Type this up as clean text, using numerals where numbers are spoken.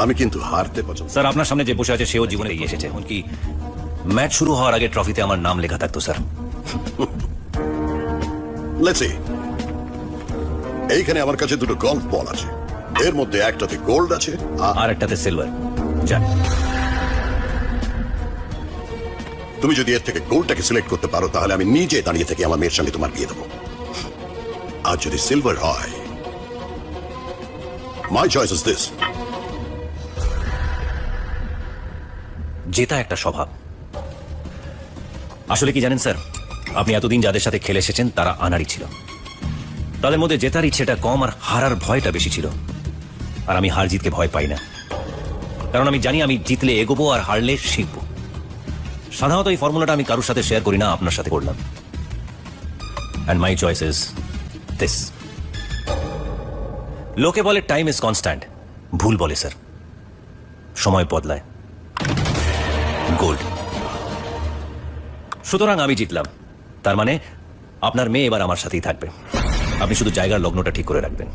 আমি কিন্তু হারতে পছন্দ। স্যার আপনার সামনে যে বসে আছে সেও জীবনে এগিয়ে এসেছে, এমনকি ম্যাচ শুরু হওয়ার আগে ট্রফিতে আমার নাম লেখা থাকতো স্যার। Let's see. এইখানে আমার কাছে দুটো গলফ বল আছে, এর মধ্যে একটাতে গোল্ড আছে আর একটাতে সিলভার। যান। তুমি যদি এর থেকে গোল্ডটাকে সিলেক্ট করতে পারো তাহলে আমি নিজে দাঁড়িয়ে থেকে আমার মেয়ের সঙ্গে তোমার বিয়ে দেবো। আর যদি সিলভার হয়, মাই চয়েস ইজ দিস। জেতা একটা স্বভাব। আসলে কি জানেন স্যার, আপনি এতদিন যাদের সাথে খেলে এসেছেন তারা আনাড়ি ছিল, তাদের মধ্যে জেতার ইচ্ছেটা কম আর হারার ভয়টা বেশি ছিল। আর আমি হার জিতকে ভয় পাই না, কারণ আমি জানি আমি জিতলে এগোবো আর হারলে শিখবো। সাধারণত এই ফর্মুলাটা আমি কারোর সাথে শেয়ার করি না, আপনার সাথে করলাম। And my choice is this. লোকে বলে টাইম ইজ কনস্ট্যান্ট, ভুল বলে স্যার, সময় বদলায়। গোল্ড। সুতরাং আমি জিতলাম, তার মানে আপনার মেয়ে এবার আমার সাথেই থাকবে। আপনি শুধু জায়গার লগ্নটা ঠিক করে রাখবেন।